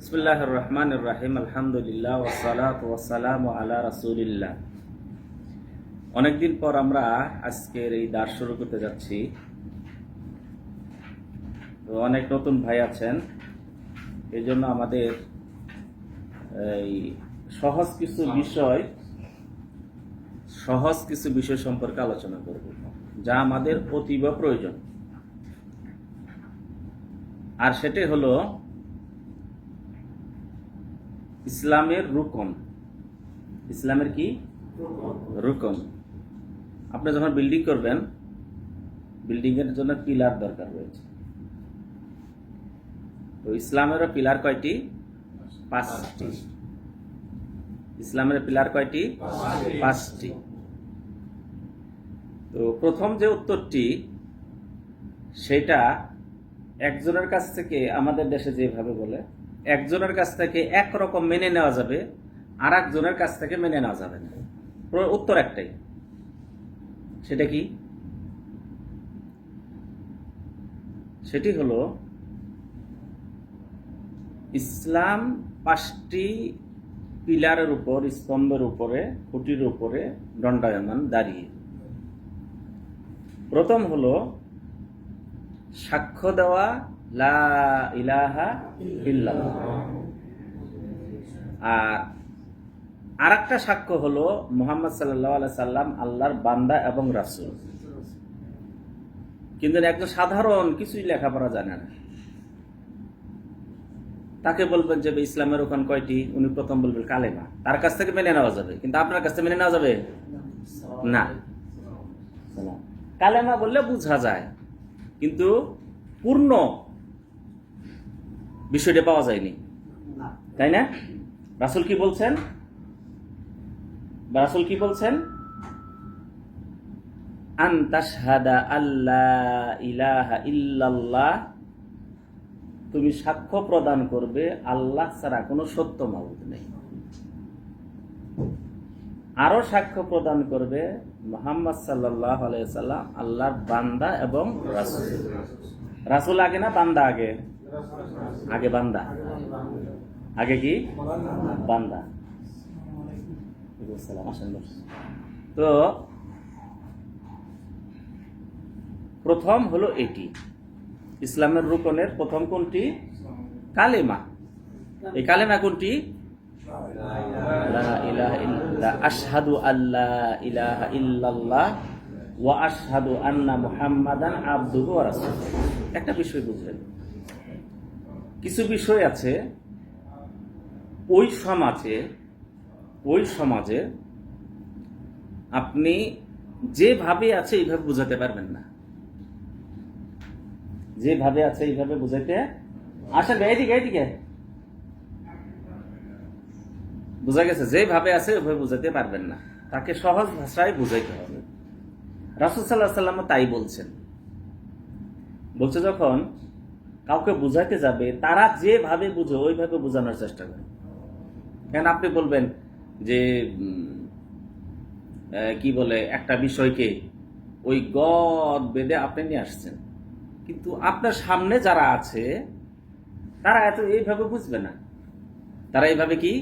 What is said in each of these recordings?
বিসমিল্লাহির রহমানির রহিম। আলহামদুলিল্লাহ ওয়াসসালাতু ওয়াসসালামু আলা রাসূলিল্লাহ। অনেকদিন পর আমরা আজকের এই দার্স শুরু করতে যাচ্ছি। তো অনেক নতুন ভাই আছেন, এই জন্য আমাদের এই সহজ কিছু বিষয় সম্পর্কে আলোচনা করব, যা আমাদের অতীব প্রয়োজন। আর সেটাই হলো ইসলামের রুকন। ইসলামের কি রুকন? আপনি যখন বিল্ডিং করবেন, বিল্ডিং এর জন্য পিলার দরকার রয়েছে। তো ইসলামেরও পিলার কয়টি? 5টি। ইসলামের পিলার কয়টি? 5টি। তো প্রথম যে উত্তরটি, সেটা একজনের কাছ থেকে, আমাদের দেশে যেভাবে বলে, একজনের কাছ থেকে একরকম মেনে নেওয়া যাবে, আর একজনের কাছ থেকে মেনে নেওয়া যাবে না। উত্তর একটাই, সেটা কি? সেটি হলো ইসলাম 5টি পিলারের উপর, স্তম্ভের উপরে, খুঁটির উপরে দণ্ডায়মান, দাঁড়িয়ে। প্রথম হলো সাক্ষ্য দেওয়া লা ইলাহা ইল্লাল্লাহ। আর একটা সাক্ষ্য হলো মুহাম্মদ সাল্লাল্লাহু আলাইহি সাল্লাম আল্লাহর বান্দা এবং রাসূল। কিন্তু একজন সাধারণ কিছুই লেখাপড়া জানে না, তাকে বলবেন যে ইসলামের ওখান কয়টি, উনি প্রথম বলবেন কালেমা। তার কাছ থেকে মেনে নেওয়া যাবে, কিন্তু আপনার কাছ থেকে মেনে নেওয়া যাবে না। কালেমা বললে বোঝা যায়, কিন্তু পূর্ণ বিষয়টা পাওয়া যায়নি, তাই না? রাসূল কি বলছেন? আন তাশহাদা আল্লা ইলাহা ইল্লাল্লাহ, তুমি সাক্ষ্য প্রদান করবে আল্লাহ ছাড়া কোনো সত্য মাবুদ নেই। আরো সাক্ষ্য প্রদান করবে মুহাম্মদ সাল্লাল্লাহু আলাইহি সাল্লাম আল্লাহর বান্দা এবং রাসূল। রাসূল আগে না বান্দা আগে? আগে বান্দা। আগে কি? বান্দা। তো প্রথম হলো এটি, ইসলামের রুকনের প্রথম কোনটি? কালেমা। এই কালেমা কোনটি? লা ইলাহা ইল্লাল্লাহ, আশহাদু আল্লা ইলাহা ইল্লাল্লাহ ওয়া আশহাদু আন্না মুহাম্মাদান আবদুহু ওয়া রাসূলুহু। একটা বিষয় বুঝবেন, কিছু বিষয় আছে ওই সমাজে আপনি যেভাবে আছে এইভাবে বুঝাতে পারবেন না। যেভাবে আছে এইভাবে বুঝাইতে আসেন, এইদিকে বোঝা গেছে? যেভাবে আছে ওইভাবে বুঝাতে পারবেন না, তাকে সহজ ভাষায় বুঝাইতে হবে। রাসূল সাল্লাল্লাহু আলাইহি ওয়াসাল্লাম তাই বলছে যখন কাউকে বুঝাইতে যাবে, তারা যেভাবে বুঝে ওইভাবে বোঝানোর চেষ্টা করে। কেন আপনি বলবেন যে কি বলে, একটা বিষয়কে ওই গদ বেঁধে আপনি নিয়ে আসছেন, কিন্তু আপনার সামনে যারা আছে তারা এইভাবে বুঝবে না। তারা এইভাবে কি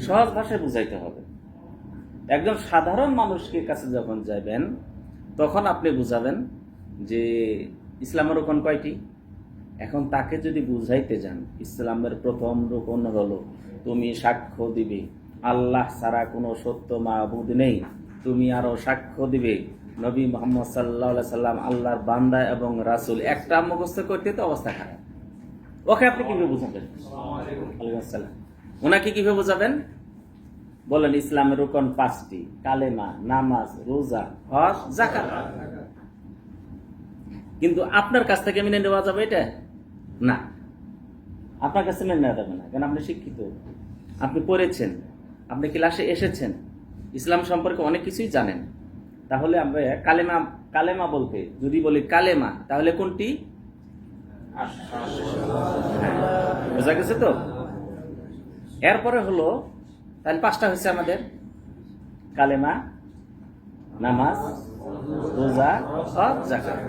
সহজ ভাষায় বুঝাইতে হবে। একজন সাধারণ মানুষকে কাছে যখন যাবেন, তখন আপনি বুঝাবেন যে ইসলামের রুকন কয়টি। এখন তাকে যদি বুঝাইতে যান, ইসলামের প্রথম রুকন হলো তুমি সাক্ষ্য দিবে আল্লাহ ছাড়া কোনো সত্য মাবুদ নেই, তুমি আরো সাক্ষ্য দিবে নবী মুহাম্মদ সাল্লাল্লাহু আলাইহি সাল্লাম আল্লাহর বান্দা এবং রাসূল। একটা মুখস্থ করতে তো অবস্থা খারাপ। ওকে আপনি কিভাবে বুঝাবেন? ওয়ালাইকুম আসসালাম। ওনাকে কিভাবে বুঝাবেন? বলেন ইসলামের রুকন 5টি, কালেমা, নামাজ, রোজা, হজ, যাকাত। কিন্তু আপনার কাছ থেকে মেনে নেওয়া যাবে এটা না। আপনার কাছে মেনে নেওয়া যাবে না, কারণ আপনি শিক্ষিত, আপনি পড়েছেন, আপনি ক্লাসে এসেছেন, ইসলাম সম্পর্কে অনেক কিছুই জানেন। তাহলে আমরা কালেমা বলতে যদি বলি কালেমা, তাহলে কোনটি? বোঝা গেছে তো? এরপরে হলো, তাহলে 5টা হয়েছে আমাদের, কালেমা, নামাজ, রোজা, হজ, যাকাত।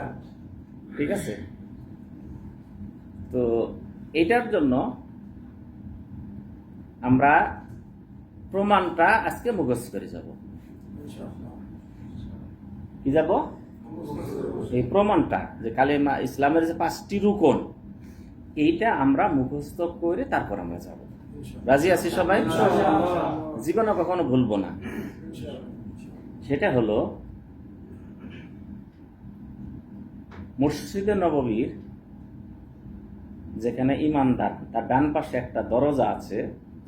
ঠিক আছে? তো এটার জন্য আমরা প্রমাণটা আজকে মুখস্থ করে যাব। কি যাব? এই প্রমাণটা যে কালেমা ইসলামের যে 5টি রুকন, এইটা আমরা মুখস্থ করে তারপর আমরা যাব। রাজি আছি সবাই? জীবনে কখনো ভুলবো না। সেটা হলো মসজিদে নববীর যেখানে ইমানদার, তার ডান পাশে একটা দরজা আছে,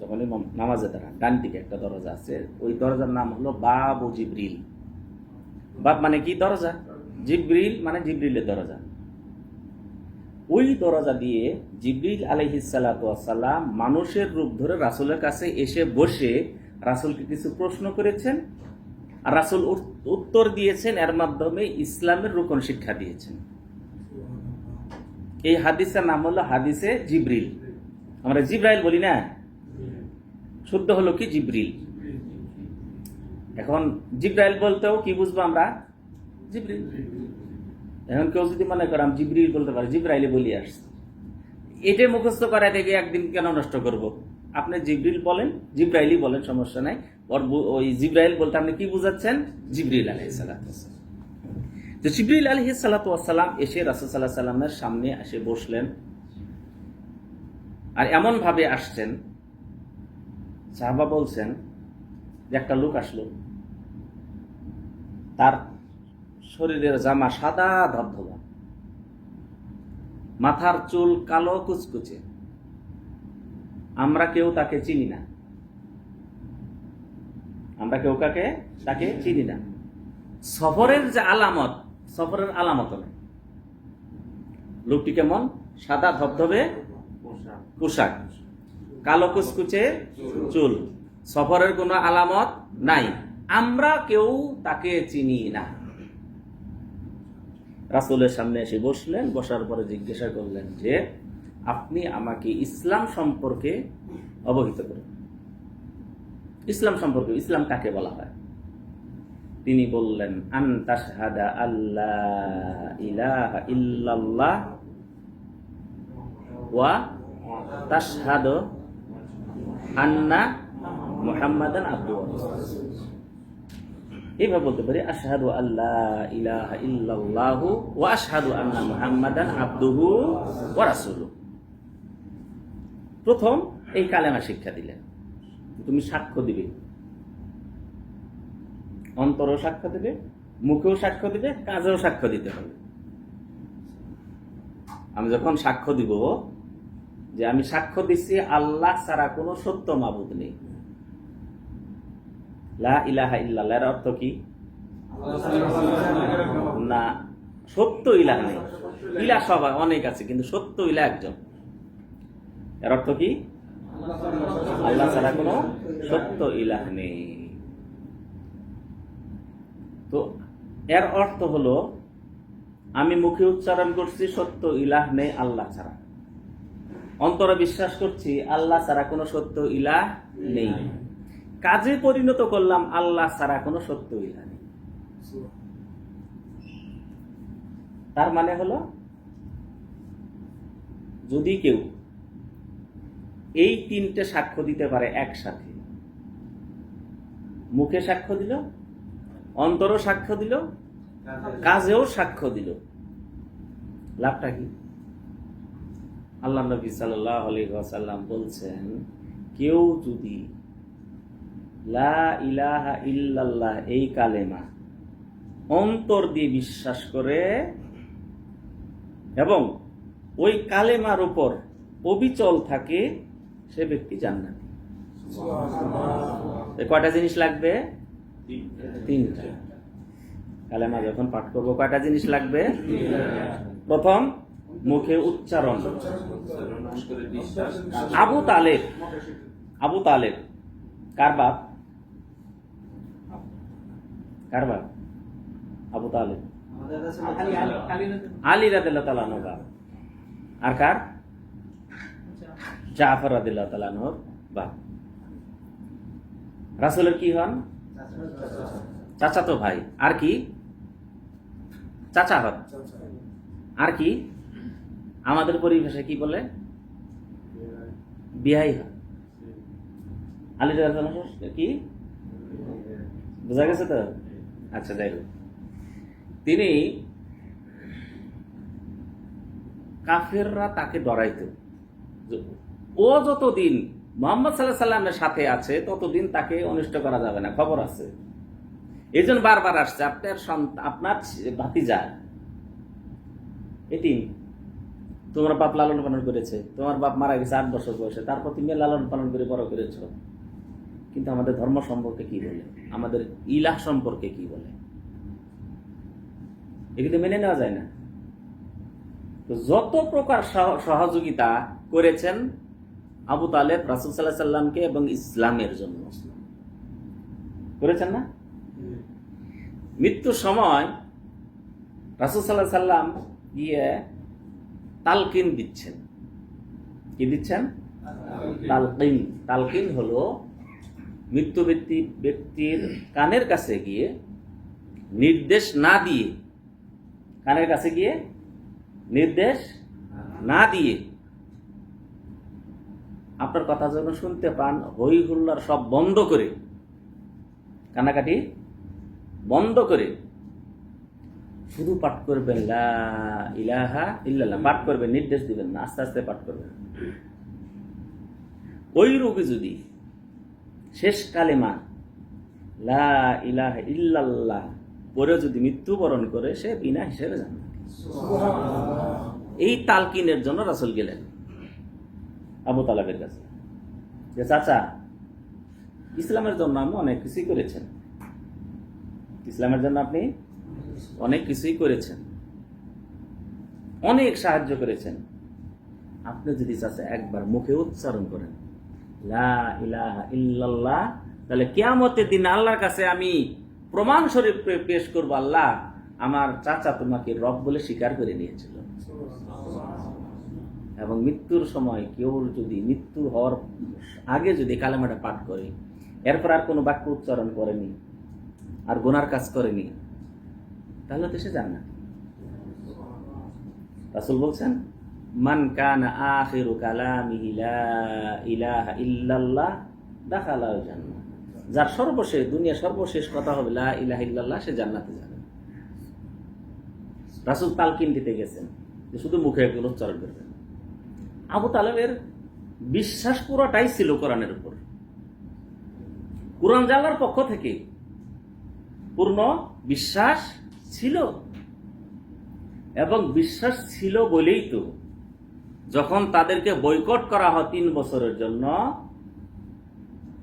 যখন ইমাম নামাজে দাঁড়ান ডান দিকে একটা দরজা আছে, ওই দরজার নাম হলো বাবু জিবরিল। বাব মানে কি? দরজা। জিবরিল মানে জিবরিলের দরজা। ওই দরজা দিয়ে জিবরিল আলাইহিস সালাতু ওয়াস সালাম মানুষের রূপ ধরে রাসূলের কাছে এসে বসে রাসূলকে কিছু প্রশ্ন করেছেন, আর রাসূল উত্তর দিয়েছেন, এর মাধ্যমে ইসলামের রুকন শিক্ষা দিয়েছেন। এই হাদিসের নাম হলো হাদিসে জিবরিল। আমরা জিব্রাইল বলি না, শুদ্ধ হলো কি? জিবরিল। এখন জিব্রাইল বলতেও কি বুঝবো আমরা? জিবরিল। এখন কেউ যদি মনে করে আমি জিবরিল বলতে পারি, জিব্রাইলে বলি আসছে, এটা মুখস্থ করা থেকে একদিন কেন নষ্ট করব? আপনি জিবরিল বলেন, জিব্রাইলই বলেন, সমস্যা নাই। ওই জিব্রাইল বলতে আপনি কি বুঝাচ্ছেন? জিবরিল আলাইহিস সালাতু ওয়াস সালাম। তো জিবরিল আলাইহিস সালাতু ওয়াস সালাম এসে রাসূল সাল্লাল্লাহু আলাইহি সাল্লামের সামনে এসে বসলেন, আর এমন ভাবে আসছেন, সাহাবা বলছেন যে একটা লোক আসলো, তার শরীরের জামা সাদা ধবধবা, মাথার চুল কালো কুচকুচে, আমরা কেউ তাকে চিনি না, আমরা কেউ তাকে চিনি না। সফরের যে আলামত, সফরের আলামত নেই। লোকটি কেমন? সাদা ধবধবে পোশাক, কালো কুচকুচে চুল, সফরের কোনো আলামত নাই, আমরা কেউ তাকে চিনি না। রাসূলের সামনে এসে বসলেন, বসার পরে জিজ্ঞাসা করলেন যে আপনি আমাকে ইসলাম সম্পর্কে অবহিত করুন। ইসলাম সম্পর্কে, ইসলাম কাকে বলা হয়? তিনি বললেন আন তাশহাদা আল্লা ইলাহা ইল্লাল্লাহ ওয়া তাশহাদু আন্না মুহাম্মাদান আবদুহু ওয়া রাসূলুহু। এইভাবে বলতে পারি আশহাদু আল্লা ইলাহা ইল্লাল্লাহু ওয়া আশহাদু আন্না মুহাম্মাদান আবদুহু ওয়া রাসূলুহু। প্রথম এই কালেমা শিক্ষা দিলেন। তুমি সাক্ষ্য দিবে, অন্তরেও সাক্ষ্য দিবে, মুখেও সাক্ষ্য দিবে, কাজেও সাক্ষ্য দিতে হবে। আমি যখন সাক্ষ্য দিব যে আমি সাক্ষ্য দিচ্ছি আল্লাহ ছাড়া কোনো সত্য মাবুদ নেই, লা ইলাহা ইল্লাল্লাহ, এর অর্থ কি? না, সত্য ইলাহ নেই। ইলাহ সবাই অনেক আছে, কিন্তু সত্য ইলাহ একজন। এর অর্থ কি? আল্লাহ ছাড়া কোনো সত্য ইলাহ নেই। তো এর অর্থ হলো আমি মুখে উচ্চারণ করছি সত্য ইলাহ নেই আল্লাহ ছাড়া, অন্তরে বিশ্বাস করছি আল্লাহ ছাড়া কোনো সত্য ইলাহ নেই, কাজে পরিণত করলাম আল্লাহ ছাড়া কোনো সত্য ইলাহ নেই। তার মানে হলো যদি কেউ এই 3টে সাক্ষ্য দিতে পারে একসাথে, মুখে সাক্ষ্য দিল, অন্তরও সাক্ষ্য দিল, কাজেও সাক্ষ্য দিল, লাভটা কি? আল্লাহ নবী সাল্লাল্লাহু আলাইহি ওয়াসাল্লাম বলছেন, কেউ যদি লা ইলাহা ইল্লাল্লাহ এই কালেমা অন্তর দিয়ে বিশ্বাস করে এবং ওই কালেমার উপর অবিচল থাকে, সে ব্যক্তি জান্নাতি। কয়টা জিনিস লাগবে? 3টা। কালেমা যখন পাঠ করবো কয়টা জিনিস লাগবে? প্রথম, মুখে উচ্চারণ। আবু তালেব কার বাপ? আবু তালেব আলী রাদিয়াল্লাহু তাআলা আনহু বাপ। আর কার? জাফর রাদিয়াল্লাহু তাআলা আনহুর বাপ। রাসূলের কি হন? চাচাতো ভাই। আর কি? চাচা হন। আর কি? আমাদের পরিভাষায় কি বলে? বিয়াই হন। আলী রাদিয়াল্লাহু আনহু কি বোঝা গেছে তো? আচ্ছা, যাই হোক, তিনি কাফেররা তাকে ডরাইতো, ও যতদিন মুহাম্মদ সাল্লাল্লাহু আলাইহি সাল্লামের সাথে আছে ততদিন তাকে অনিষ্ট করা যাবে না, খবর আছে। এই জন্য বারবার আসছে, আপনার ভাতিজা এটি তোমার বাপ লালন পালন করেছে, তোমার বাপ মারা গেছে 8 বছর বয়সে, তারপর তুমি লালন পালন করে বড় করেছ, কিন্তু আমাদের ধর্ম সম্পর্কে কি বলে, আমাদের ইলাহ সম্পর্কে কি বলে, এগুলো মেনে নেওয়া যায় না। তো যত প্রকার সহযোগিতা করেছেন আবু তালেব রাসূল সাল্লাল্লাহু আলাইহি সাল্লামকে এবং ইসলামের জন্য, করেছেন না? মৃত্যুর সময় রাসূল সাল্লাল্লাহু আলাইহি সাল্লাম গিয়ে তালকিন দিচ্ছেন। কি দিচ্ছেন? তালকিন। তালকিন হলো মৃত্যু ব্যক্তির কানের কাছে গিয়ে নির্দেশ না দিয়ে, কানের কাছে গিয়ে নির্দেশ না দিয়ে আপনার কথা যেন শুনতে পান, হই হুল্লার সব বন্ধ করে, কানাকাটি বন্ধ করে শুধু পাঠ করবেন লা ইলাহা ইল্লাল্লাহ, পাঠ করবেন, নির্দেশ দিবেন না, আস্তে আস্তে পাঠ করবেন। ওই রোগী যদি শেষ কালেমা লা ইলাহা ইল্লাল্লাহ পরে যদি মৃত্যুবরণ করে, সে বিনা হিসেবে জান্নাতি। এই তালকিনের জন্য রাসূল গেলেন আবু তালেবের কাছে, যে চাচা, ইসলামের জন্য আমি অনেক কিছুই করেছেন, ইসলামের জন্য আপনি অনেক কিছুই করেছেন, অনেক সাহায্য করেছেন, আপনি যদি চাচা একবার মুখে উচ্চারণ করেন লা ইলাহা ইল্লাল্লাহ, তাহলে কিয়ামতের দিন আল্লাহর কাছে আমি প্রমাণ স্বরূপ পেশ করব, আল্লাহ আমার চাচা তোমাকে রব বলে স্বীকার করে নিয়েছিল। এবং মৃত্যুর সময় কেউ যদি মৃত্যু হওয়ার আগে যদি কালেমাটা পাঠ করে, এরপর আর কোনো বাক্য উচ্চারণ করেনি, আর গুনার কাজ করেনি, তাহলে তো সে জান্নাত। রাসূল বলছেন, মান কানা আখিরু কালামিহি লা ইলাহা ইল্লাল্লাহ দাখালাল জান্নাহ, যার সর্বশেষ, দুনিয়া সর্বশেষ কথা হবে লা ইলাহা ইল্লাল্লাহ, সে জান্নাতে যাবে। রাসূল তালকিন দিতে গেছেন যে শুধু মুখে এগুলো উচ্চারণ করবেন। আবু তালেবের বিশ্বাস পুরোটাই ছিল কোরআনের উপর, কোরআন জানার পক্ষ থেকে পূর্ণ বিশ্বাস ছিল। এবং বিশ্বাস ছিল বলেই তো যখন তাদেরকে বয়কট করা হয় 3 বছরের জন্য,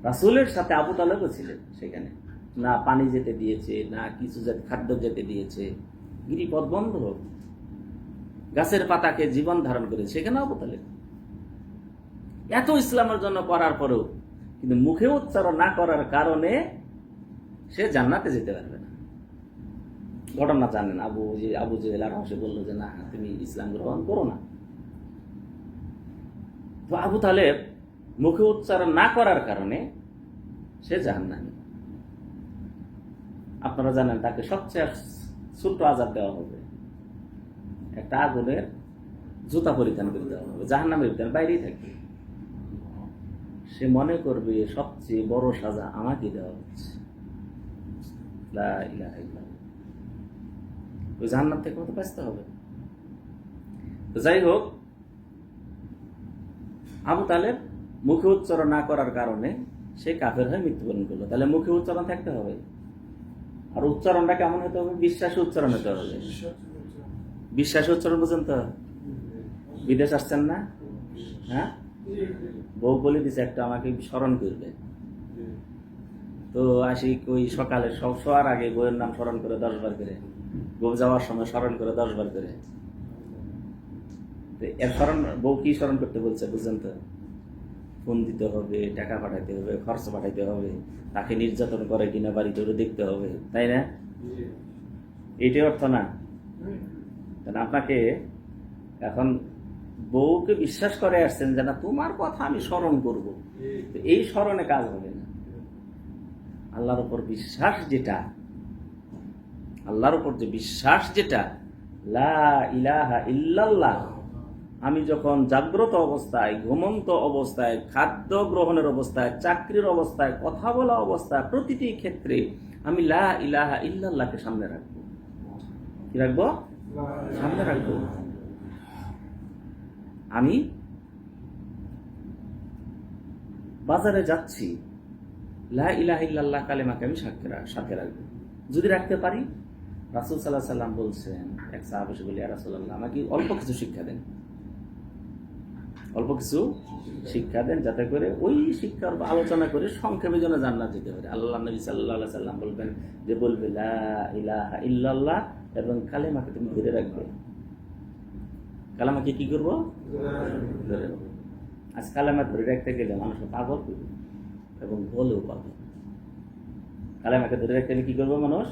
রাসূলের সাথে আবু তালেবও ছিলেন সেখানে, না পানি যেতে দিয়েছে, না কিছু খাদ্য যেতে দিয়েছে, গিরিপথ বন্ধ, গাছের পাতাকে জীবন ধারণ করে সেখানে আবু তালেব। এত ইসলামের জন্য করার পরেও কিন্তু মুখে উচ্চারণ না করার কারণে সে জান্নাতে যেতে পারবে না। ঘটনা জানেন, আবু জেহেল আর সে বললো যে না, তুমি ইসলাম গ্রহণ করো না। তো আবু তালেব মুখে উচ্চারণ না করার কারণে সে জাহান্নামী। আপনারা জানেন তাকে সবচেয়ে ছোট্ট আযাব দেওয়া হবে, একটা আগুনের জুতা পরিধান করে দেওয়া হবে, জাহান্নামের ভিতরে বাইরেই থাকবে। সে মনে করবে সবচেয়ে বড় সাজা আমাকে দেওয়া হচ্ছে, লা ইলাহা ইল্লাল্লাহ। ওই জাহান্নাম থেকে কত বাঁচতে হবে। তো যাই হোক, আবু তালেব মুখে উচ্চারণ না করার কারণে সে কাফের হয়ে মৃত্যুবরণ করলো। তাহলে মুখে উচ্চারণ থাকতে হবে, আর উচ্চারণটা কেমন হতে হবে? বিশ্বাসে উচ্চারণ হতে হবে। বিশ্বাসে উচ্চারণ পর্যন্ত বিদেশ আসছেন না? হ্যাঁ, বউ বলে দিছে একটা আমাকে স্মরণ করবে, তো আসি ওই সকালে সব শোয়ার আগে বইয়ের নাম স্মরণ করে 10 বার করে, বউ যাওয়ার সময় স্মরণ করে 10 বার করে। এর স্মরণ, বউ কি স্মরণ করতে বলছে বুঝছেন তো? ফোন দিতে হবে, টাকা পাঠাইতে হবে, খরচ পাঠাইতে হবে, তাকে নির্যাতন করে কিনা বাড়িতে দেখতে হবে, তাই না? এইটাই অর্থ না? আপনাকে এখন বউকে বিশ্বাস করে আসছেন যে না, তোমার কথা আমি স্মরণ করব, এই স্মরণে কাজ হবে না। আল্লাহর উপর বিশ্বাস যেটা, আল্লাহর উপর যে বিশ্বাস যেটা লা ইলাহা ইল্লাল্লাহ, আমি যখন জাগ্রত অবস্থায়, ঘুমন্ত অবস্থায়, খাদ্য গ্রহণের অবস্থায়, চাকরির অবস্থায়, কথা বলা অবস্থায়, প্রতিটি ক্ষেত্রে আমি লা ইলাহা ইল্লাল্লাহকে সামনে রাখবো। কি রাখবো? সামনে রাখবো। আমি বাজারে যাচ্ছি, লা ইলাহা ইল্লাল্লাহ কালেমাকে আমি সাথে রাখবো। যদি রাখতে পারি, রাসূল সাল্লাল্লাহু আলাইহি ওয়াসাল্লাম বলছেন, এক সাহাবী এসে বলে, ইয়া রাসূলুল্লাহ, আমাকে অল্প কিছু শিক্ষা দেন, অল্প কিছু শিক্ষা দেন, যাতে করে ওই শিক্ষার আলোচনা করে সংক্ষেপে যেন জান্নাত যেতে পারে। আল্লাহ নবী সাল্লাল্লাহু আলাইহি ওয়াসাল্লাম বলবেন যে, বলবে লা ইলাহা ইল্লাল্লাহ এবং কালেমাকে তুমি ধরে রাখবে। কালেমাকে কি করবো? ধরে রাখবো। আজ কালেমা ধরে রাখতে গেলে মানুষ পাগল করবে এবং বলেও পাগল। কালেমাকে ধরে রাখতে গেলে কি করবো? মানুষ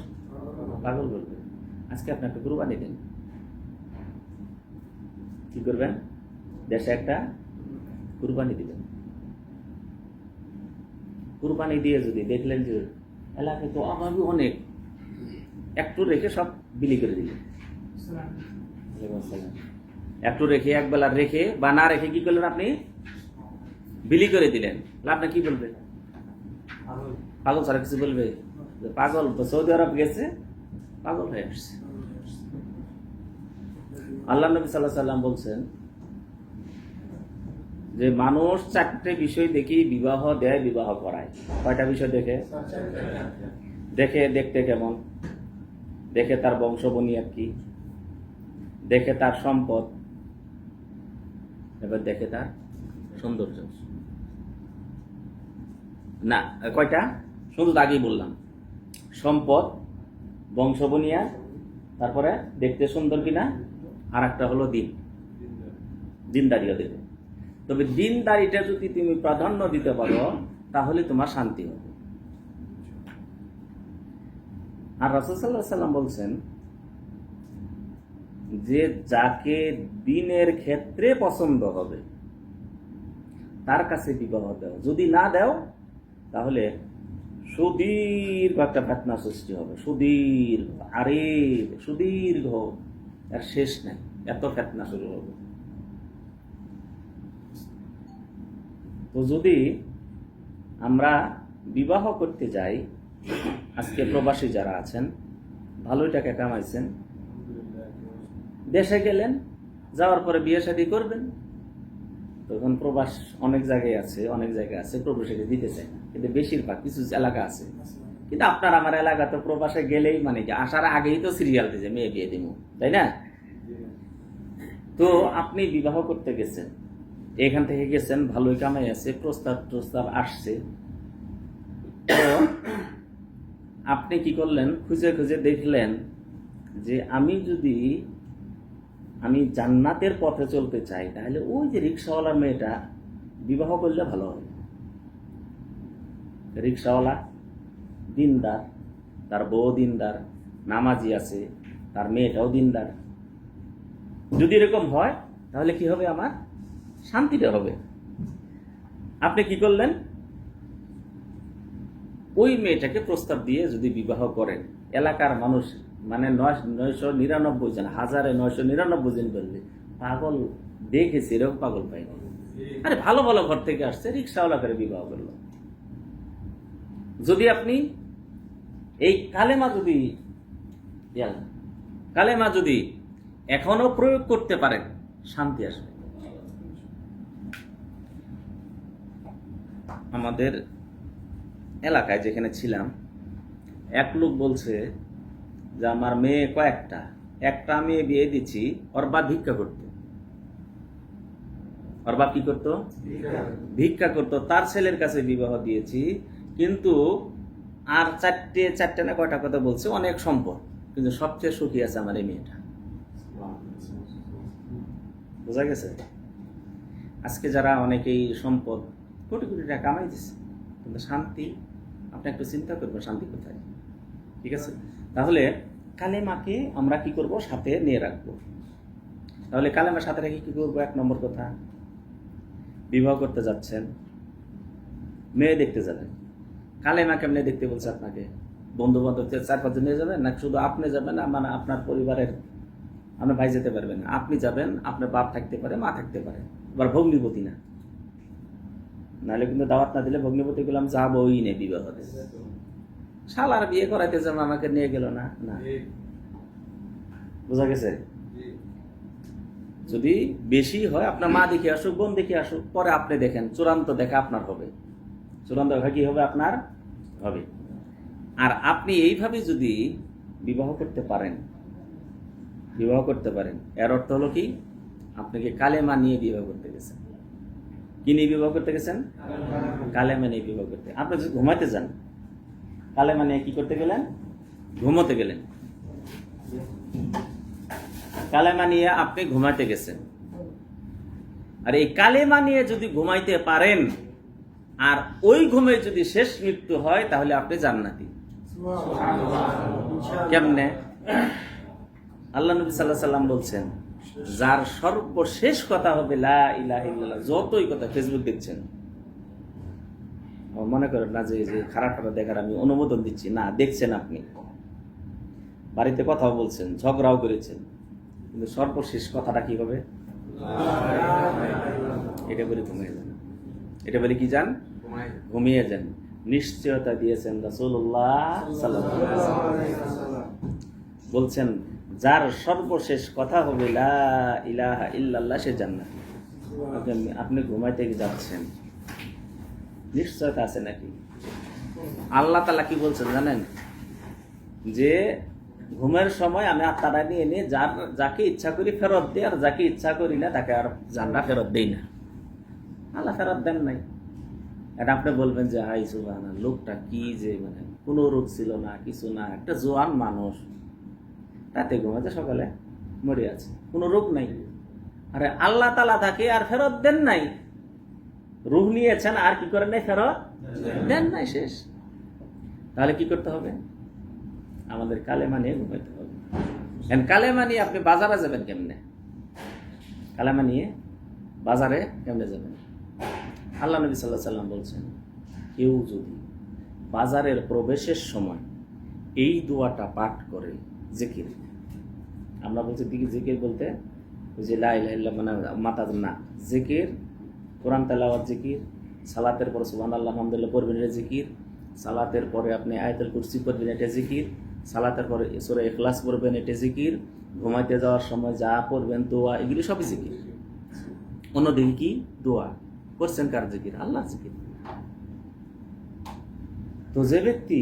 পাগল করবে। আজকে আপনি একটা কুরবানি দেন, কি করবেন? দেশে একটা কুরবানি দিবেন। কুরবানি দিয়ে যদি দেখলেন যে এলাকায় তো অভাবী অনেক, একটু রেখে সব বিলি করে দিলেন, একটু রেখে, এক বেলা রেখে বা না রেখে কি করলেন? আপনি বিলি করে দিলেন। আপনি কি বলবে? পাগল ছাড়া কিছু বলবে? পাগল তো সৌদি আরব গেছে, পাগল হয়ে আসছে। আল্লাহ নবী সাল্লাল্লাহু আলাইহি ওয়াসাল্লাম বলছেন যে মানুষ চারটে বিষয় দেখেই বিবাহ দেয়, বিবাহ করায়। কয়টা বিষয় দেখে? দেখে দেখতে কেমন, দেখে তার বংশ বুনিয়াদ কি, দেখে তার সম্পদ, এবার দেখে তার সৌন্দর্য। না, কয়টা? শুধু আগেই বললাম, সম্পদ, বংশ বুনিয়াদ, তারপরে দেখতে সুন্দর কিনা, আর একটা হলো দিনদারিও দেবে। তবে দিনদারিটা যদি তুমি প্রাধান্য দিতে পারো, তাহলে তোমার শান্তি হবে। আর রাসূল সাল্লাল্লাহু আলাইহি ওয়াসাল্লাম বলছেন যে যাকে দিনের ক্ষেত্রে পছন্দ হবে তার কাছে বিবাহ দাও। যদি না দাও, তাহলে সুদীর্ঘ একটা ফিতনা সৃষ্টি হবে, সুদীর্ঘ, আর শেষ নাই, এত ফিতনা শুরু হবে। তো যদি আমরা বিবাহ করতে যাই, আজকে প্রবাসী যারা আছেন, ভালোই টাকা কামাইছেন, দেশে গেলেন, যাওয়ার পরে বিয়ে শাদী করবেন, তখন প্রবাস অনেক জায়গায় আছে প্রবাসীকে দিতে চায় না, কিন্তু বেশিরভাগ কিছু এলাকা আছে। কিন্তু আপনার আমার এলাকা তো প্রবাসে গেলেই মানে কি আসার আগেই তো সিরিয়াল দিয়েছে, মেয়ে বিয়ে দিব, তাই না? তো আপনি বিবাহ করতে গেছেন, এখান থেকে গেছেন, ভালোই কামাই আছে, প্রস্তাব আসছে, তো আপনি কি করলেন? খুঁজে খুঁজে দেখলেন যে আমি জান্নাতের পথে চলতে চাই, তাহলে ওই যে রিক্সাওয়ালার মেয়েটা বিবাহ করলে ভালো হবে। রিক্সাওয়ালা দিনদার, তার বউ দিনদার, নামাজি আছে, তার মেয়েটাও দিনদার। যদি এরকম হয়, তাহলে কি হবে? আমার শান্তিটা হবে। আপনি কি করলেন? ওই মেয়েটাকে প্রস্তাব দিয়ে যদি বিবাহ করেন, এলাকার মানুষ মানে 999 জন, 1999 জন বলবে পাগল, দেখেছি এরকম পাগল পাইনি। আরে ভালো ভালো ঘর থেকে আসছে, রিক্সাওয়ালা করে বিবাহ করলো। যদি আপনি এই কালেমা যদি এখনো প্রয়োগ করতে পারেন, শান্তি আসবে। আমাদের এলাকায় যেখানে ছিলাম, এক লোক বলছে যে আমার মেয়ে একটা মেয়ে বিয়ে দিচ্ছি, ওর বাপ ভিক্ষা করতো। ওর বাপ কি করতো? ভিক্ষা করতো। তার ছেলের কাছে বিবাহ দিয়েছি, কিন্তু আর চারটে না কয়টা কথা বলছে, অনেক সম্পদ, কিন্তু সবচেয়ে সুখী আছে আমার এই মেয়েটা। বোঝা গেছে? আজকে যারা অনেকেই সম্পদ কোটি কোটি টাকা কামাই দিচ্ছে, কিন্তু শান্তি, আপনি একটু চিন্তা করবেন শান্তি কোথায়। ঠিক আছে? তাহলে কালেমাকে আমরা কি করব? সাথে নিয়ে রাখবো। তাহলে কালেমার সাথে রেখে কি করবো? 1 নম্বর কথা, বিবাহ করতে যাচ্ছেন, মেয়ে দেখতে যাবেন, কালেমা কেমনে দেখতে বলছে আপনাকে? বন্ধু বান্ধব 4-5 জন নিয়ে যাবেন, না শুধু আপনি যাবেন, মানে আপনার পরিবারের আপনার ভাই যেতে পারবেন না, আপনি যাবেন, আপনার বাপ থাকতে পারে, মা থাকতে পারে, আবার ভগ্নিপতি না, নাহলে কিন্তু দাওয়াত না দিলে ভগ্নিপতি গুলো আমি যাবোই না বিবাহতে। শালার বিয়ে করাইতে যাবো, আমাকে নিয়ে গেল না, না, বোঝা গেছে? যদি বেশি হয়, আপনার মা দেখে আসুক, বোন দেখে আসুক, পরে আপনি দেখেন, চূড়ান্ত দেখা আপনার হবে, চূড়ান্ত দেখা কি হবে? আপনার হবে। আর আপনি এইভাবে যদি বিবাহ করতে পারেন, এর অর্থ হলো কি? আপনাকে কালেমা নিয়ে বিবাহ করতে গেছেন। কি নিয়ে বিবাহ করতে গেছেন? কালেমা নিয়ে বিবাহ করতে। আপনি যদি ঘুমাইতে যান, কালেমা নিয়ে কি করতে গেলেন? ঘুমোতে গেলেন। কালেমা নিয়ে আপনি ঘুমাইতে গেছেন। আর এই কালেমা নিয়ে যদি ঘুমাইতে পারেন, আর ওই ঘুমে যদি শেষ মৃত্যু হয়, তাহলে আপনি জান্নাতি। কেমনে? আল্লাহ নবী সাল্লাল্লাহু আলাইহি সাল্লাম বলছেন, যার সর্বশেষ কথা হবে লা ইলাহা ইল্লাল্লাহ। যতই কথা ফেসবুক দেখছেন, মনে করেন না যে খারাপ দেখার আমি অনুমোদন দিচ্ছি, না, দেখছেন, আপনি বাড়িতে কথাও বলছেন, ঝগড়াও করেছেন, কিন্তু সর্বশেষ কথাটা কি হবে? এটা বলে ঘুমিয়ে যান। এটা বলে কি যান? ঘুমিয়ে যান। নিশ্চয়তা দিয়েছেন রাসূলুল্লাহ সাল্লাল্লাহু আলাইহি ওয়াসাল্লাম, বলছেন যার সর্বশেষ কথা হবে লা ইলাহা ইল্লাল্লাহ, সে জান্নাতি। আপনি ঘুমাইতে যাচ্ছেন, নিশ্চয়তা আছে নাকি? আল্লাহ তাআলা কি বলছেন জানেন? যে ঘুমের সময় আমি আত্মাটা নিয়ে নিয়ে যাকে ইচ্ছা করি ফেরত দিই, আর যাকে ইচ্ছা করি না তাকে আর জান্নাত ফেরত দেই না। আল্লাহ ফেরত দেন নাই। এটা আপনি বলবেন যে হাই সুবহানাল্লাহ, লোকটা কি যে, মানে কোনো রোগ ছিল না, কিছু না, একটা জোয়ান মানুষ, রাতে ঘুমাতে সকালে মরে আছে, কোনো রোগ নাই। আরে আল্লাহ তাআলা তাকে আর ফেরত দেন নাই, রূহ নিয়েছেন, আর কি করেন নাই? ফেরত দেন নাই, শেষ। তাহলে কি করতে হবে? আমাদের কালেমা নিয়ে ঘুমাইতে হবে। কালেমা নিয়ে আপনি বাজারে যাবেন কেমনে? কালেমা নিয়ে বাজারে কেমনে যাবেন? আল্লাহ নবী সাল্লাল্লাহু আলাইহি সাল্লাম বলছেন, কেউ যদি বাজারের প্রবেশের সময় এই দোয়াটা পাঠ করে, জিকির, আমরা বলছি জিকির বলতে ওই যে লা ইলাহা ইল্লাল্লাহ মানে মাথা না, জিকির, কোরআন তেলাওয়াত জিকির, সালাতের পরে সুবহানাল্লাহ আলহামদুলিল্লাহ পড়বেন, এটা জিকির, সালাতের পরে আপনি আয়াতুল কুরসি পড়বেন, এটা জিকির, সালাতের পরে সূরা ইখলাস পড়বেন, এটা জিকির, ঘুমাইতে যাওয়ার সময় যা পড়বেন দোয়া, এগুলি সবই জিকির। অন্যদিকে কি দোয়া করছেন? কার জিকির? আল্লাহ জিকির। তো যে ব্যক্তি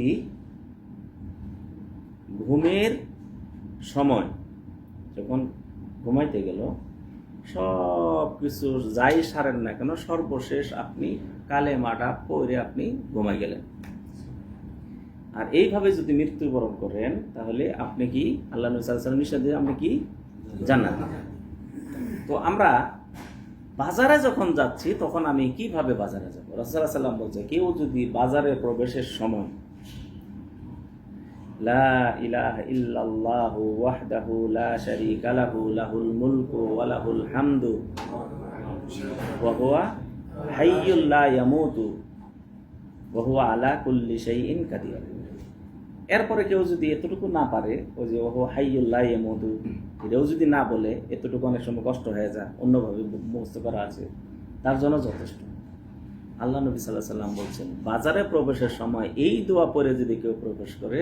ঘুমের সময় যখন ঘুমাইতে গেল, সব কিছু যাই সারেন না কেন, সর্বশেষ আপনি কালেমাটা পড়ে আপনি ঘুমাই গেলেন, আর এইভাবে যদি মৃত্যুবরণ করেন, তাহলে আপনি কি আল্লাহ নবী সাল্লাল্লাহু আলাইহি ওয়াসাল্লাম নিষেধে আপনি কি জান্নাতি। তো আমরা বাজারে যখন যাচ্ছি, তখন আমি কিভাবে বাজারে যাব? রাসূলুল্লাহ সাল্লাল্লাহু আলাইহি ওয়াসাল্লাম বলছে, কেউ যদি বাজারে প্রবেশের সময় লা ইলাহা ইল্লাল্লাহু ওয়াহদাহু লা শারীকা লাহু লাহুল মুলকু ওয়া লাহুল হামদু ওয়া হুয়া হাইয়্যুল লা ইয়ামুতু ওয়া হুয়া আলা কুল্লি শাইইন কাদির। এরপরে কেউ যদি এতটুকু না পারে, ওই যে ওয়া হুয়া হাইয়্যুল লা ইয়ামুতু, এটাও যদি না বলে, এতটুকু অনেক সময় কষ্ট হয়ে যায়, অন্যভাবে মুখস্থ করা আছে, তার জন্য যথেষ্ট। আল্লাহ নবী সাল্লাল্লাহু আলাইহি ওয়াসাল্লাম বলছেন, বাজারে প্রবেশের সময় এই দোয়া পড়ে যদি কেউ প্রবেশ করে,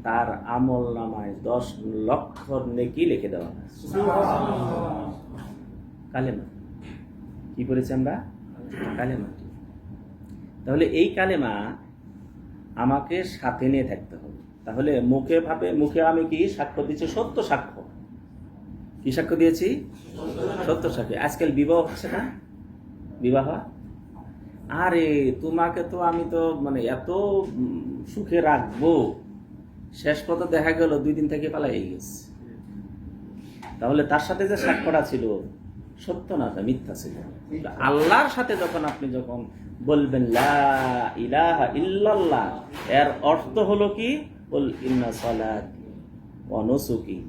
তার আমল নামায় 10 লক্ষ নেকি লিখে দেওয়া হয়। কালেমা কি করেছি আমরা? কালেমা। তাহলে এই কালেমা আমাকে সাথে নিয়ে থাকতে হবে। তাহলে মুখে আমি কি সাক্ষ্য দিচ্ছি? সত্য সাক্ষ্য। কি সাক্ষ্য দিয়েছি? সত্য সাক্ষ্য। আজকাল বিবাহ হচ্ছে না? বিবাহ, আরে তোমাকে তো আমি তো মানে এত সুখে রাখবো, শেষ পর্যন্ত দেখা গেল 2 দিন থেকে পালাই গেছে। তাহলে তার সাথে যে সাক্ষ্যটা ছিল সত্য না, তা মিথ্যা ছিল। আল্লাহর সাথে যখন আপনি বলবেন লা ইলাহা ইল্লাল্লাহ, এর অর্থ হলো কি? কুল ইন্না সালাতি ওয়া নুসুকি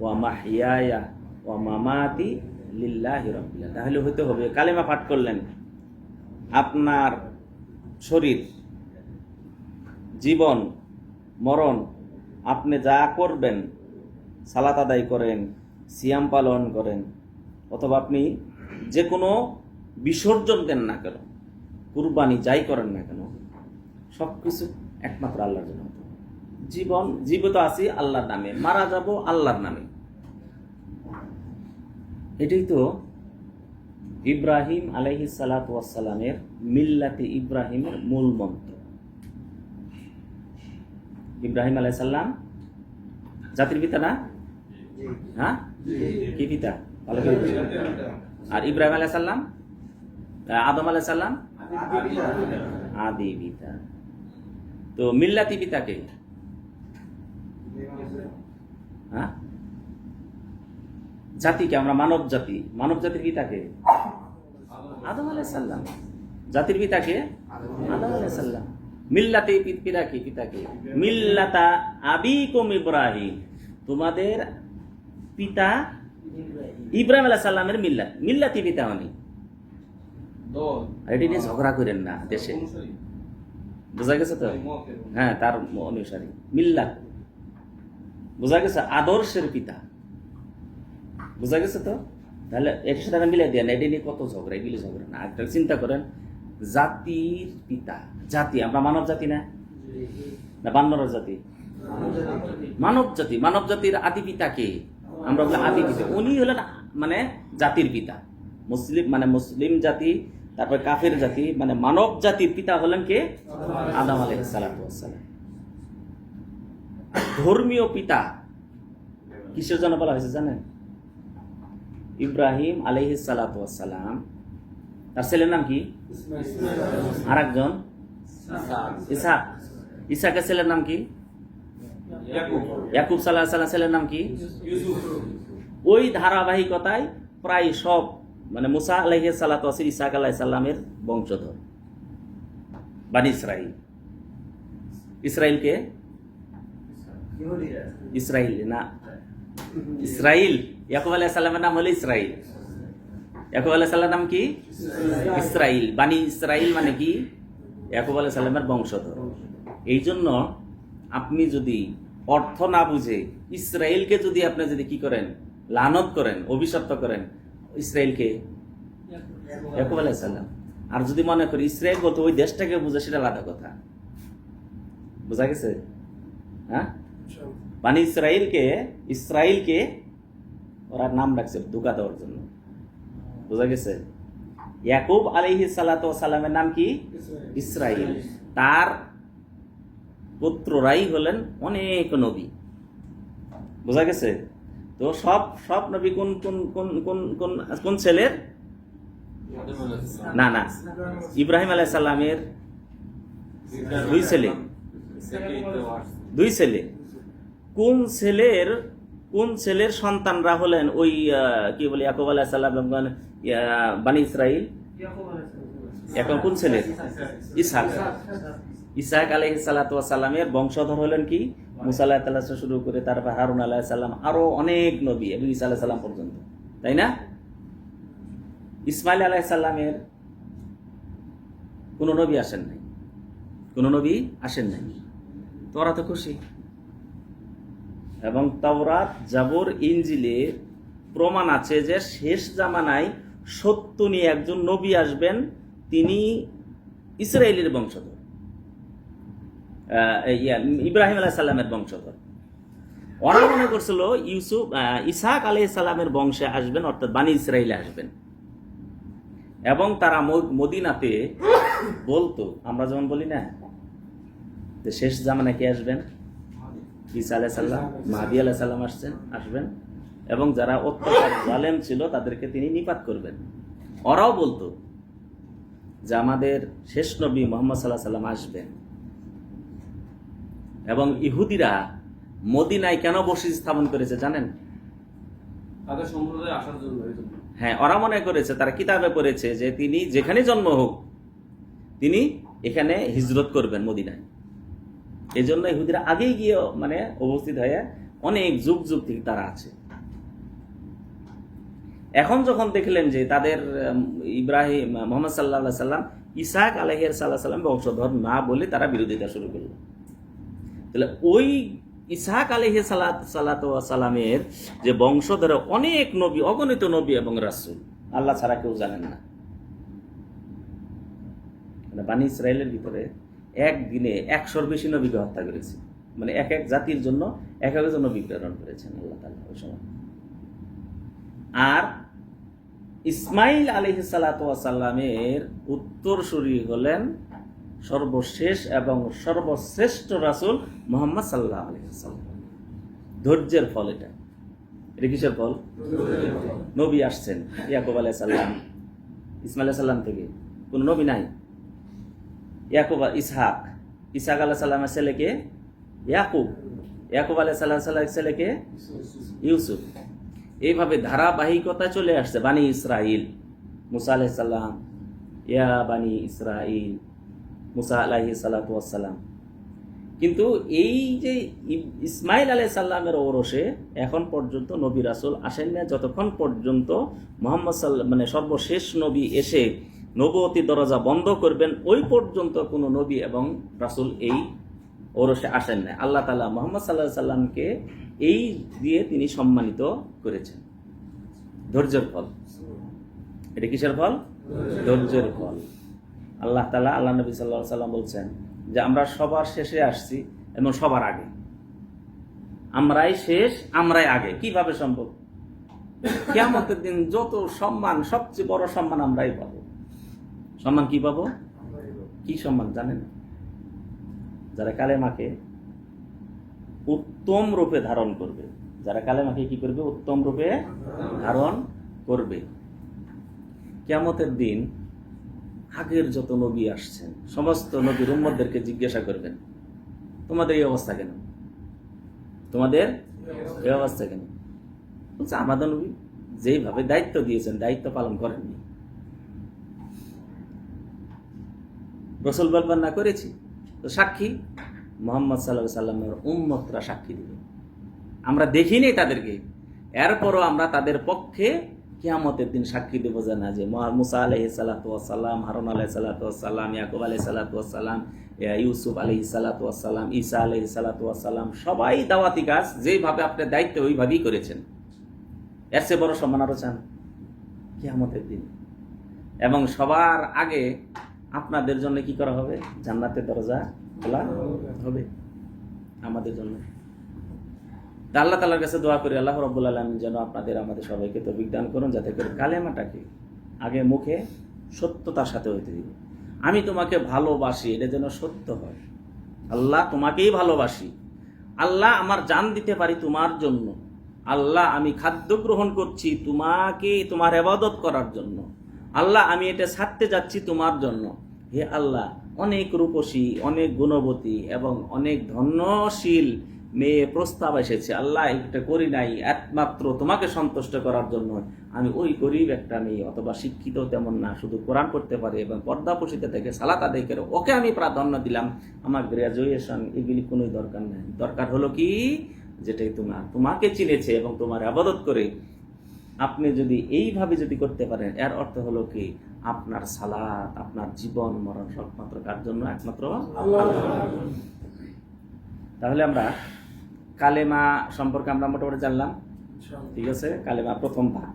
ওয়া মাহইয়ায়া ওয়া মামাতি লিল্লাহি রাব্বিল আলামিন। তাহলে হতে হবে কালেমা পাঠ করলেন, আপনার শরীর, জীবন, মরণ, আপনি যা করবেন, সালাত আদায় করেন, সিয়াম পালন করেন, অথবা আপনি যে কোনো বিসর্জন দেন না কেন, কুরবানি যাই করেন না কেন, সব কিছু একমাত্র আল্লাহর জন্য। জীবিত আছি আল্লাহর নামে, মারা যাব আল্লাহর নামে। এটাই তো ইব্রাহিম আলাইহিস সালাতু ওয়াস সালামের মিল্লাতে ইব্রাহিমের মূল মন্ত্র। ইব্রাহিম আলাইহিস সালাম জাতির পিতা না? হ্যাঁ, কি পিতা? ভালো করে বুঝুন। আর ইব্রাহিম আলাইহিস সালাম, আদম আলাইহিস সালাম আদি পিতা। তো মিল্লাতি পিতাকে, হ্যাঁ, জাতিকে আমরা মানব জাতির পিতাকে আদম আলাইহিস সালাম, জাতির পিতাকে আদম আলাইহিস সালাম। মিল্লাতে পিতাকে মিল্লাতা আবিকুম ইব্রাহিম, তোমাদের পিতা ইব্রাহিম আলাইহিস সালামের মিল্লাতি পিতা উনি। এটি নিয়ে ঝগড়া করেন না দেশে, বোঝা গেছে তো? হ্যাঁ, তার অনুসারী মিল্লাত, বোঝা গেছে? আদর্শের পিতা, বোঝা গেছে তো? তাহলে এটার সাথে মিলে দেন, এটি নিয়ে কত ঝগড়া, এগুলি ঝগড়া না। একটা চিন্তা করেন, জাতির পিতা, জাতি আমরা মানব জাতি না বান্নর জাতি? মানব জাতির আদি পিতাকে আমরা বলি আদি পিতা। উনি হলেন মানে জাতির পিতা। মুসলিম মানে মুসলিম জাতি, তারপর কাফের জাতি, মানে মানব জাতির পিতা হলেন কে? আদম আলাইহিস সালাতু ওয়াস সালাম। ধর্মীয় পিতা কিসের জন্য বলা হয়েছে জানেন? ইব্রাহিম আলাইহিস সালাতু ওয়াস সালাম, তার ছেলের নাম কি? আর একজন ইসহাক। ইসহাকের ছেলের নাম কি? ইয়াকুব সাল্লাল্লাহু আলাইহি সাল্লাম ছেলের নাম কি? ওই ধারাবাহিকতায় প্রায় সব মানে মুসা আলাইহিস সালাতু ওয়াস সালাম ইসহাক আলাইহিস সালামের বংশধর, বানি ইসরাইল। ইসরাইলকে ইসরাইল না, ইসরাইল। ইয়াকুব আলাইহিস সালামের নাম হলো ইসরাইল। ইয়াকুব আলাইহিস সালামের নাম কি? ইসরাইল। বানি ইসরাইল মানে কি? ইয়াকুব আলাইহিস সালামের বংশধর। এই জন্য আপনি যদি অর্থ না বুঝে ইসরায়েলকে যদি আপনি যদি কি করেন, লানত করেন, অভিশপ্ত করেন, ইসরায়েলকে ইয়াকুব আলাইহিস সালাম। আর যদি মনে করি ইসরায়েল বলতে ওই দেশটাকে বুঝে, সেটা আলাদা কথা। বোঝা গেছে? হ্যাঁ, মানে ইসরায়েলকে ওরা নাম রাখছে ধোঁকা দেওয়ার জন্য। বোঝা গেছে? ইয়াকুব আলাইহিস সালাতু ওয়াস সালামের নাম কি? ইসরাইল। তার পুত্ররাই হলেন অনেক নবী। বোঝা গেছে? তো সব নবী কোন কোন কোন কোন কোন কোন ছেলের? না, ইব্রাহিম আলাইহিস সালামের দুই ছেলে। কোন ছেলের সন্তানরা হলেন ওই কি বলে ইয়াকুব আলাইহিস সালাম বানি ইসরাইল? এখন কোন ছেলের? ইসহাক আলাইহিস সালাতু ওয়াস সালামের বংশধর হলেন কি? মুসা আলাইহিস সালাম শুরু করে তারপর হারুন আলাইহিস সালাম, আরো অনেক নবী এবং ঈসা আলাইহিস সালাম পর্যন্ত, তাই না? ইসমাইল আলাইহিস সালামের কোন নবী আসেন নাই, তো ওরা তো খুশি। এবং তাওরাত, জাবুর, ইনজিলে প্রমাণ আছে যে শেষ জামানায় সত্য নিয়ে একজন নবী আসবেন, তিনি ইসরায়েলের বংশধর, ইব্রাহিম আলাইহিস সালামের বংশধর। ওরা মনে করছিল ইসহাক আলাইহিস সালামের বংশে আসবেন, অর্থাৎ বানি ইসরায়েলে আসবেন। এবং তারা মদিনাতে বলতো, আমরা যেমন বলি না যে শেষ জামানায় কে আসবেন? ঈসা আলাইহিস সালাম, মাহদী আলাইহিস সালাম আসবেন, এবং যারা অত্যাচার জালেম ছিল তাদেরকে তিনি নিপাত করবেন। ওরাও বলতো যে আমাদের শেষ নবী মুহাম্মদ সাল্লাল্লাহু আলাইহি সাল্লাম আসবেন। এবং ইহুদিরা মদিনায় কেন বসতি স্থাপন করেছে জানেন? তাদের সম্প্রদায়ে আসার জন্য। হ্যাঁ, ওরা মনে করেছে, তারা কিতাবে পড়েছে যে তিনি যেখানে জন্ম হোক তিনি এখানে হিজরত করবেন মদিনায়। এই জন্য ইহুদিরা আগেই গিয়ে মানে উপস্থিত হয়ে অনেক যুগ থেকে তারা আছে। এখন যখন দেখলেন যে তাদের ইব্রাহিম মুহাম্মদ সাল্লাল্লাহু আলাইহি সাল্লাম ইসহাক আলাইহিস সালাম বংশধর না বলে তারা বিরোধিতা শুরু করলো, তাহলে ওই ইসহাক আলাইহিস সালাতু ওয়াস সালামের যে বংশধর অনেক নবী, অগণিত নবী এবং রাসূল, আল্লাহ ছাড়া কেউ জানেন না। মানে বানি ইসরায়েলের ভিতরে একদিনে 100-র বেশি নবীকে হত্যা করেছে। মানে এক এক জাতির জন্য এক একজন নবী প্রেরণ করেছেন আল্লাহ তাআলা ওই সময়। আর ইসমাইল আলাইহিস সালাতু ওয়াস সালামের উত্তরসূরি হলেন সর্বশেষ এবং সর্বশ্রেষ্ঠ রাসূল মুহাম্মদ সাল্লাল্লাহু আলাইহি ওয়াসাল্লাম। ধৈর্যের ফল এটা। এটা কিসের ফল? নবী আসছেন ইয়াকুব আলাইহিস সালাম, ইসমাইল আলাইহিস সালাম থেকে কোন নবী নাই। ইসহাক আলাইহিস সালামের ছেলেকে ইয়াকুব আলাইহিস সালামের ছেলেকে ইউসুফ। এইভাবে ধারাবাহিকতা চলে আসছে বানি ইসরাইল। মুসা আলাইহিস সালাম, ইয়া বানি ইসরাইল, মুসা আলাইহিস সালাতু ওয়াস সালাম। কিন্তু এই যে ইসমাইল আলাইহিস সালামের ঔরসে এখন পর্যন্ত নবী রাসূল আসেন না, যতক্ষণ পর্যন্ত মুহাম্মদ মানে সর্বশেষ নবী এসে নবুয়তি দরজা বন্ধ করবেন, ওই পর্যন্ত কোনো নবী এবং রাসূল এই ঔরসে আসেন না। আল্লাহ তাআলা মুহাম্মদ সাল্লাল্লাহু আলাইহি সাল্লামকে এই দিয়ে তিনি সম্মানিত করেছেন। ধৈর্যের ফল। এটা কিসের ফল? ধৈর্যের ফল। আল্লাহ তাআলা, আল্লাহ নবী সাল্লাল্লাহু আলাইহি সাল্লাম বলছেন যে আমরা সবার শেষে আসছি এবং সবার আগে। আমরাই শেষ, আমরাই আগে। কিভাবে সম্ভব? কিয়ামতের দিন যত সম্মান, সবচেয়ে বড় সম্মান আমরাই পাবো। সম্মান কি পাবো? কি সম্মান জানেন? যারা কালেমাকে উত্তম রূপে ধারণ করবে, যারা কালেমাকে কি করবে? উত্তম রূপে ধারণ করবে। কিয়ামতের দিন আগের যত নবী আসছেন সমস্ত নবীর উম্মতদেরকে জিজ্ঞাসা করবেন, তোমাদের এই অবস্থা কেন? তোমাদের এই অবস্থা কেন? বলছে আমাদের নবী যেইভাবে দায়িত্ব দিয়েছেন দায়িত্ব পালন করেননি। রাসূল বলবেন না করেছি, তো সাক্ষী মুহাম্মদ সাল্লাল্লাহু আলাইহি সাল্লামের উম্মতরা সাক্ষী দিবে। আমরা দেখিনি তাদেরকে, এরপরও আমরা তাদের পক্ষে কিয়ামতের দিন সাক্ষী দেব যে না, যে মুসা আলাইহিস সালাতু ওয়াস সালাম, হারুন আলাইহিস সালাতু ওয়াস সালাম, ইয়াকুব আলাইহিস সালাতু ওয়াস সালাম, ইউসুফ আলাইহিস সালাতু ওয়াস সালাম, ঈসা আলাইহিস সালাতু ওয়াস সালাম সবাই দাওয়াতি কাজ যেভাবে আপনার দায়িত্ব ওইভাবেই করেছেন। এর চেয়ে বড় সম্মান আরো চান কিয়ামতের দিন? এবং সবার আগে আপনাদের জন্য কি করা হবে? জান্নাতের দরজা খোলা হবে আমাদের জন্য। আল্লাহ তাআলার কাছে দোয়া করি আল্লাহ রাব্বুল আলামিন যেন আপনাদের আমাদের সবাইকে তৌফিক দান করুন, যাতে করে কালেমাটাকে আগে মুখে সত্যতার সাথে হইতে দিব। আমি তোমাকে ভালোবাসি, এটা যেন সত্য হয়। আল্লাহ তোমাকেই ভালোবাসি, আল্লাহ আমার জান দিতে পারি তোমার জন্য, আল্লাহ আমি খাদ্য গ্রহণ করছি তোমাকে, তোমার ইবাদত করার জন্য, আল্লাহ আমি এটা ছাড়তে যাচ্ছি তোমার জন্য। হে আল্লাহ, অনেক রূপসী, অনেক গুণবতী এবং অনেক ধন্যশীল মেয়ে প্রস্তাব এসেছে, আল্লাহ এটা করি নাই একমাত্র তোমাকে সন্তুষ্ট করার জন্য। আমি ওই গরিব একটা মেয়ে, অথবা শিক্ষিত তেমন না, শুধু কোরআন পড়তে পারে এবং পর্দাপোষিত থেকে সালাত আদায় করে, ওকে আমি প্রাধান্য দিলাম। আমার গ্রাজুয়েশন এগুলি কোনো দরকার নেই। দরকার হলো কি, যেটাই তোমাকে চিনেছে এবং তোমার ইবাদত করে আপনি যদি এইভাবে যদি করতে পারেন, এর অর্থ হলো কি, আপনার সালাত, আপনার জীবন মরণ একমাত্র কার জন্য? একমাত্র আল্লাহ। তাহলে আমরা কালেমা সম্পর্কে আমরা মোটামুটি জানলাম, ঠিক আছে? কালেমা প্রথম ভাগ।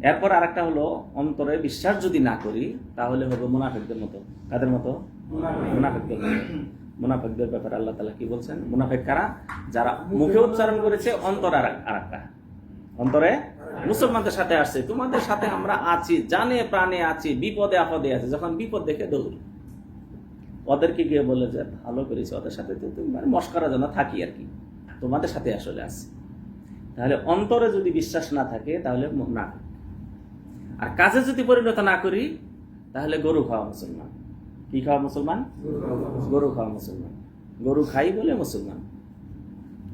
এরপর আরেকটা হলো, অন্তরে বিশ্বাস যদি না করি তাহলে হবে মুনাফিকদের মতো। কাদের মতো? মুনাফিকদের মতো। মুনাফিকদের ব্যাপারে আল্লাহ তাআলা কি বলছেন? মুনাফিক কারা? যারা মুখে উচ্চারণ করেছে, অন্তরে আরেকটা। অন্তরে মুসলমানদের সাথে আসছে, তোমাদের সাথে আমরা আছি, জানে প্রাণে আছি, বিপদে আপদে আছে, যখন বিপদ দেখে দৌড়। ওদেরকে গিয়ে বলে যে ভালো করেছে, ওদের সাথে তো মানে মস্করার জন্য থাকি আর কি, তোমাদের সাথে আসলে আছি। তাহলে অন্তরে যদি বিশ্বাস না থাকে তাহলে না, আর কাজে যদি পরিণত না করি তাহলে গরু খাওয়া মুসলমান। কি খাওয়া মুসলমান? গরু খাওয়া মুসলমান। গরু খাই বলে মুসলমান,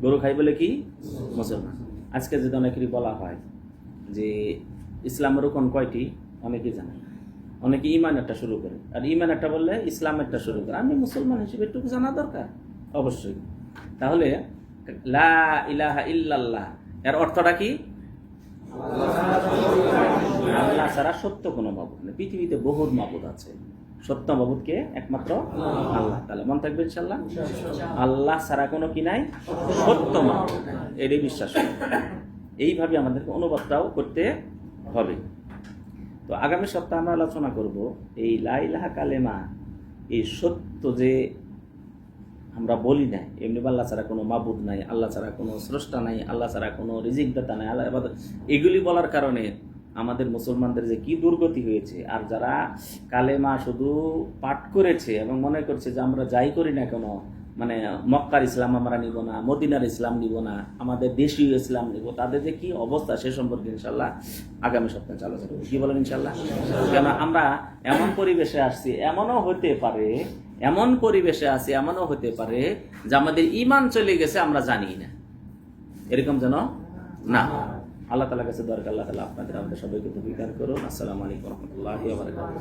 গরু খাই বলে কি মুসলমান। আজকে যদি অনেকেরই বলা হয় যে ইসলামের রকম কয়টি, অনেকে জানে, অনেকে ইমান একটা শুরু করে, আর ইমান একটা বললে ইসলাম একটা শুরু করে। আমি মুসলমান হিসেবে একটু জানা দরকার অবশ্যই। তাহলে লা ইলাহা ইল্লাল্লাহ এর অর্থটা কি? আল্লাহ ছাড়া সত্য কোনো মাবুদ নেই। পৃথিবীতে বহু মাবুদ আছে, সত্য মাবুদকে একমাত্র আল্লাহ তাআলা। মন থাকবে ইনশাআল্লাহ। আল্লাহ ছাড়া কোনো কি নাই, সত্য মাবুদ, এটাই বিশ্বাস করব। এইভাবে আমাদেরকে অনুবাদটাও করতে হবে। তো আগামী সপ্তাহে আমরা আলোচনা করব এই লা ইলাহা কালেমা, এই সত্য যে আমরা বলি না এমনি আল্লাহ ছাড়া কোনো মাবুদ নাই, আল্লাহ ছাড়া কোনো স্রষ্টা নাই, আল্লাহ ছাড়া কোনো রিজিকদাতা নাই, আল্লাহ ইবাদত, এগুলি বলার কারণে আমাদের মুসলমানদের যে কি দুর্গতি হয়েছে। আর যারা কালেমা শুধু পাঠ করেছে এবং মনে করছে যে আমরা যাই করি না কেন, মানে মক্কার ইসলাম আমরা নিব না, মদিনার ইসলাম নিব না, আমাদের দেশীয় ইসলাম নিব, তাদের যে কি অবস্থা সে সম্পর্কে ইনশাল্লাহ আগামী সপ্তাহে আলোচনা করব। কি বলেন ইনশাল্লাহ? কেন আমরা এমন পরিবেশে আসছি, এমনও হতে পারে, এমন পরিবেশে আছি, এমনও হতে পারে যে আমাদের ঈমান চলে গেছে আমরা জানি না, এরকম যেন না। আল্লাহ তাআলার কাছে দরকার, আল্লাহ তাআলা আপনাদের আমাদের সবাইকে তৌফিক দান করুন। আসসালামু আলাইকুম ওয়া রাহমাতুল্লাহি ওয়া বারাকাতুহু।